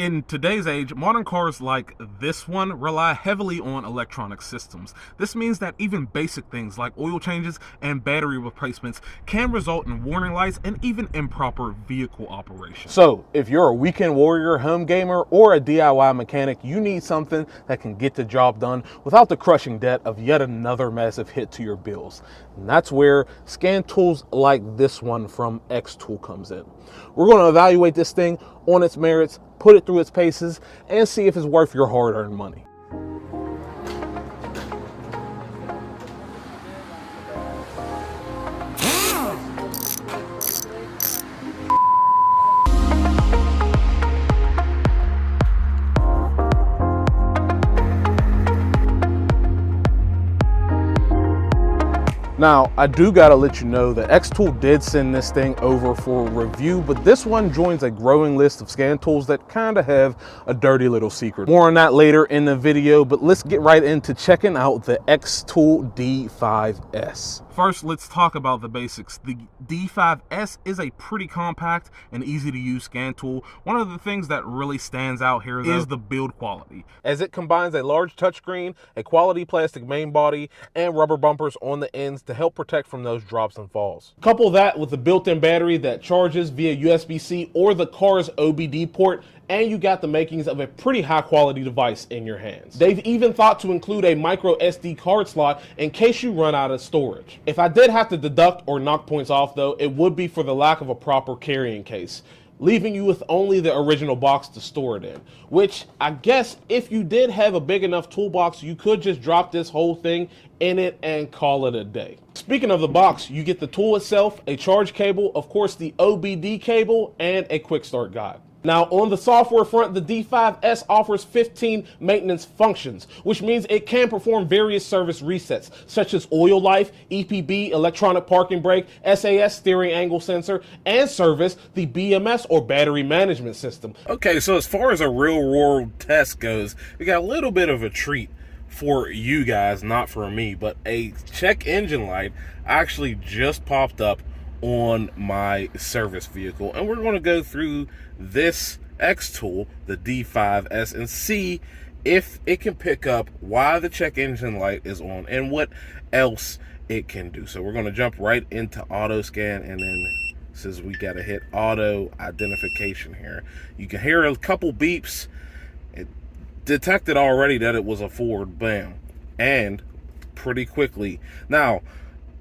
In today's age, modern cars like this one rely heavily on electronic systems. This means that even basic things like oil changes and battery replacements can result in warning lights and even improper vehicle operation. So, if you're a weekend warrior, home gamer, or a DIY mechanic, you need something that can get the job done without the crushing debt of yet another massive hit to your bills. And that's where scan tools like this one from Xtool comes in. We're going to evaluate this thing on its merits, put it through its paces, and see if it's worth your hard-earned money. Now, I do gotta let you know that Xtool did send this thing over for review, but this one joins a growing list of scan tools that kinda have a dirty little secret. More on that later in the video, but let's get right into checking out the Xtool D5S. First, let's talk about the basics. The D5S is a pretty compact and easy to use scan tool. One of the things that really stands out here is the build quality, as it combines a large touchscreen, a quality plastic main body, and rubber bumpers on the ends to help protect from those drops and falls. Couple that with the built-in battery that charges via USB-C or the car's OBD port, and you got the makings of a pretty high quality device in your hands. They've even thought to include a micro SD card slot in case you run out of storage. If I did have to deduct or knock points off though, it would be for the lack of a proper carrying case, leaving you with only the original box to store it in, which I guess if you did have a big enough toolbox, you could just drop this whole thing in it and call it a day. Speaking of the box, you get the tool itself, a charge cable, of course the OBD cable, and a quick start guide. Now, on the software front, the D5S offers 15 maintenance functions, which means it can perform various service resets, such as oil life, EPB, electronic parking brake, SAS steering angle sensor, and service the BMS or battery management system. Okay, so as far as a real world test goes, we got a little bit of a treat for you guys, not for me, but a check engine light actually just popped up on my service vehicle, and we're going to go through this Xtool, the D5S, and see if it can pick up why the check engine light is on and what else it can do. So we're going to jump right into auto scan, and then says we got to hit auto identification here. You can hear a couple beeps. It detected already that it was a Ford, bam, and pretty quickly. Now,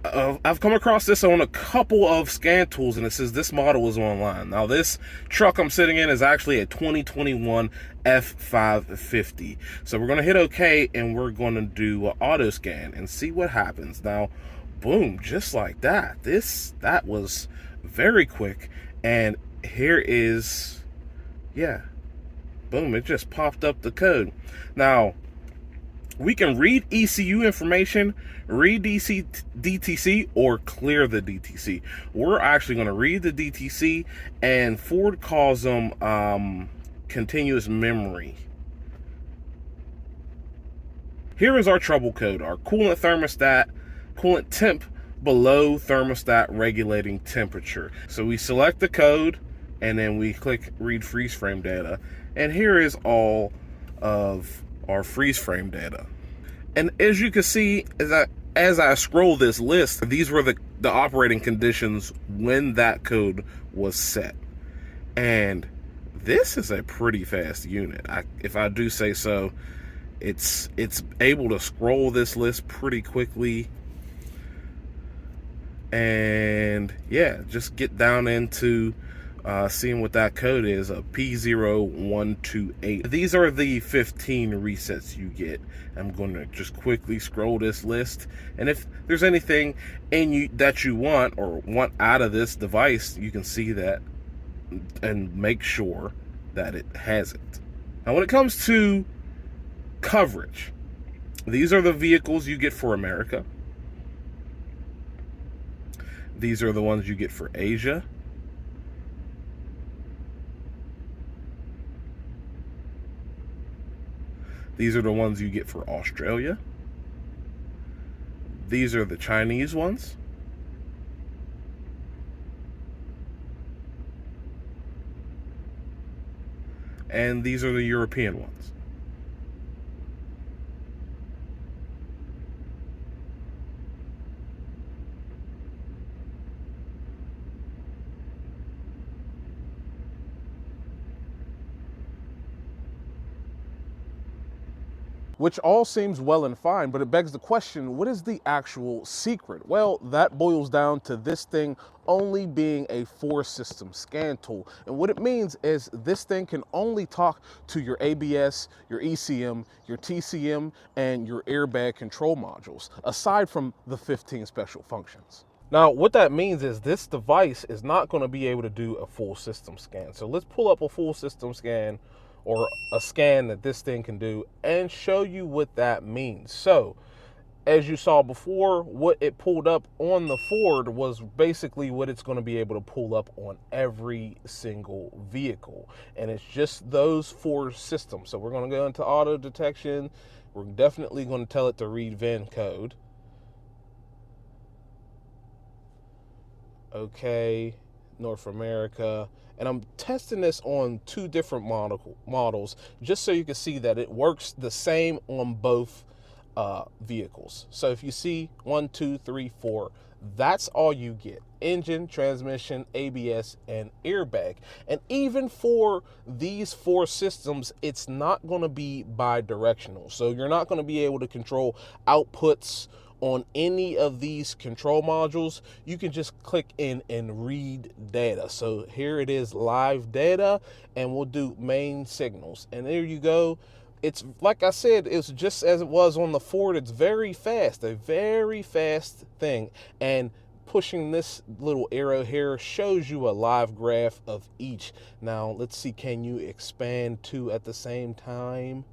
I've come across this on a couple of scan tools, and it says this model is online. Now, this truck I'm sitting in is actually a 2021 F550. So we're going to hit OK, and we're going to do auto scan and see what happens. Now, boom, just like that. That was very quick, and here is, yeah, boom, it just popped up the code. Now, we can read ECU information, read DTC, or clear the DTC. We're actually going to read the DTC, and Ford calls them continuous memory. Here is our trouble code. Our coolant thermostat, coolant temp below thermostat regulating temperature. So we select the code, and then we click read freeze frame data. And here is all of our freeze frame data. And as you can see, as I scroll this list, these were the operating conditions when that code was set. And this is a pretty fast unit, if I do say so. It's able to scroll this list pretty quickly. And yeah, just get down into seeing what that code is, a P0128. These are the 15 resets you get. I'm going to just quickly scroll this list, and if there's anything that you want out of this device, you can see that and make sure that it has it. Now, when it comes to coverage, these are the vehicles you get for America. These are the ones you get for Asia. These are the ones you get for Australia. These are the Chinese ones. and these are the European ones. Which all seems well and fine, but it begs the question, what is the actual secret? Well, that boils down to this thing only being a 4-system scan tool. And what it means is this thing can only talk to your ABS, your ECM, your TCM, and your airbag control modules, aside from the 15 special functions. Now, what that means is this device is not going to be able to do a full system scan. So let's pull up a full system scan, or a scan that this thing can do, and show you what that means. So as you saw before, what it pulled up on the Ford was basically what it's going to be able to pull up on every single vehicle, and it's just those 4 systems. So we're going to go into auto detection. We're definitely going to tell it to read VIN code. Okay, North America. And I'm testing this on 2 different models just so you can see that it works the same on both vehicles. So if you see 1, 2, 3, 4, that's all you get: engine, transmission, ABS, and airbag. And even for these 4 systems, it's not going to be bi-directional. So you're not going to be able to control outputs on any of these control modules. You can just click in and read data. So here it is, live data, and we'll do main signals. And there you go. It's like I said, it's just as it was on the Ford. It's very fast, a very fast thing. And pushing this little arrow here shows you a live graph of each. Now let's see, can you expand 2 at the same time?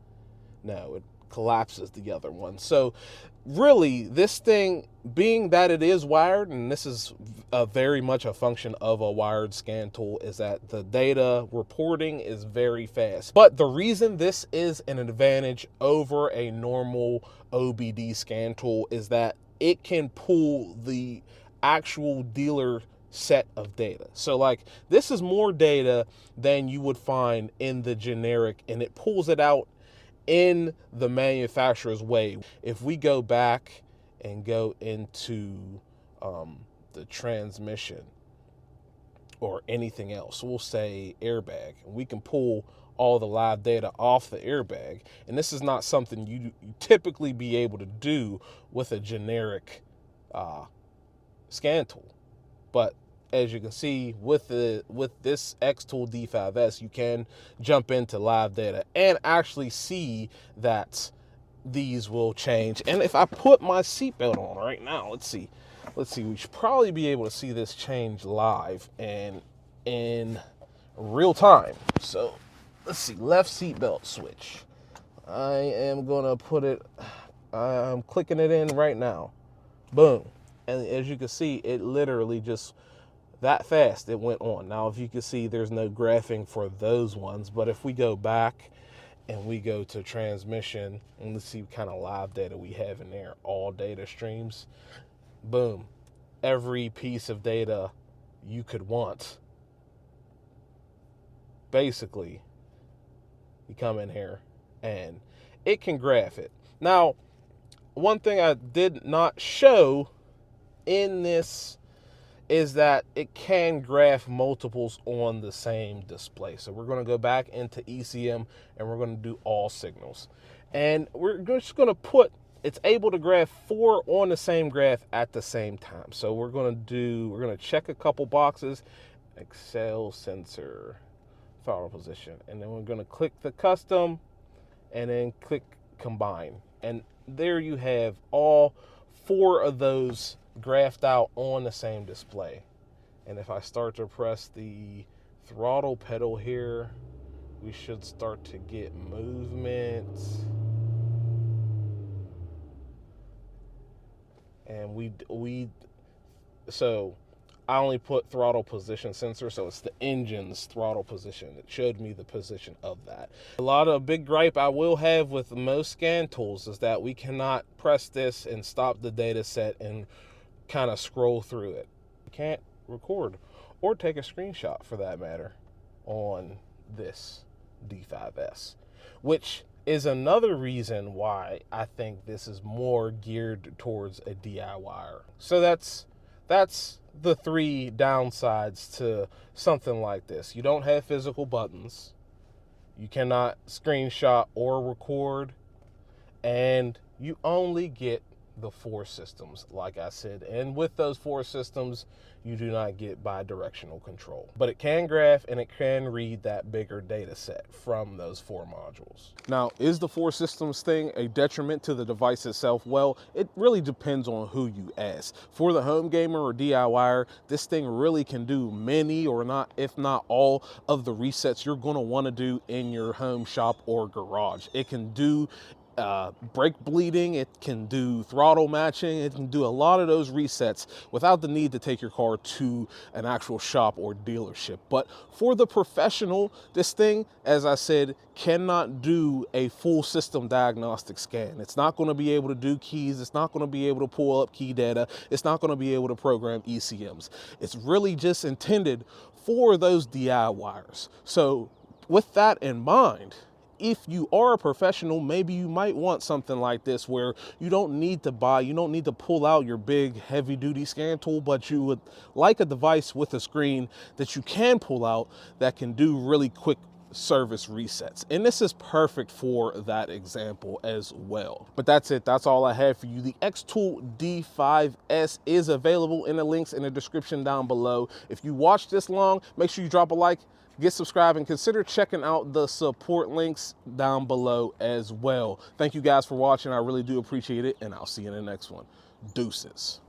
No, it collapses the other one. So really, this thing, being that it is wired, and this is very much a function of a wired scan tool, is that the data reporting is very fast. But the reason this is an advantage over a normal OBD scan tool is that it can pull the actual dealer set of data. So like, this is more data than you would find in the generic, and it pulls it out in the manufacturer's way. If we go back and go into the transmission or anything else, we'll say airbag, and we can pull all the live data off the airbag. And this is not something you typically be able to do with a generic scan tool. But as you can see, with this Xtool D5S, you can jump into live data and actually see that these will change. And if I put my seatbelt on right now, let's see, we should probably be able to see this change live and in real time. So let's see, left seatbelt switch. I am gonna put it, I'm clicking it in right now. Boom. And as you can see, it literally just that fast it went on. Now, if you can see, there's no graphing for those ones, but if we go back and we go to transmission, and let's see what kind of live data we have in there, all data streams, boom, every piece of data you could want. Basically, you come in here and it can graph it. Now, one thing I did not show in this is that it can graph multiples on the same display. So we're going to go back into ECM and we're going to do all signals. And we're just going to put, it's able to graph 4 on the same graph at the same time. So we're going to check a couple boxes, Excel sensor, throttle position. And then we're going to click the custom and then click combine. And there you have all 4 of those graphed out on the same display. And if I start to press the throttle pedal here, we should start to get movement. And so I only put throttle position sensor, so it's the engine's throttle position. It showed me the position of that. A big gripe I will have with most scan tools is that we cannot press this and stop the data set and kind of scroll through it. You can't record or take a screenshot, for that matter, on this D5S, which is another reason why I think this is more geared towards a DIYer. So that's the 3 downsides to something like this. You don't have physical buttons. You cannot screenshot or record, and you only get the 4 systems, like I said. And with those 4 systems, you do not get bi-directional control. But it can graph and it can read that bigger data set from those 4 modules. Now, is the 4 systems thing a detriment to the device itself? Well, it really depends on who you ask. For the home gamer or DIYer, this thing really can do many, or not, if not all, of the resets you're gonna wanna do in your home shop or garage. It can do brake bleeding, it can do throttle matching, it can do a lot of those resets without the need to take your car to an actual shop or dealership. But for the professional, this thing, as I said, cannot do a full system diagnostic scan. It's not going to be able to do keys, it's not going to be able to pull up key data, it's not going to be able to program ECMs. It's really just intended for those DIYers. So with that in mind, if you are a professional, maybe you might want something like this where you don't need to pull out your big heavy duty scan tool, but you would like a device with a screen that you can pull out that can do really quick service resets. And this is perfect for that example as well. But that's it. That's all I have for you. The Xtool D5S is available in the links in the description down below. If you watched this long, make sure you drop a like, get subscribed, and consider checking out the support links down below as well. Thank you guys for watching. I really do appreciate it, and I'll see you in the next one. Deuces.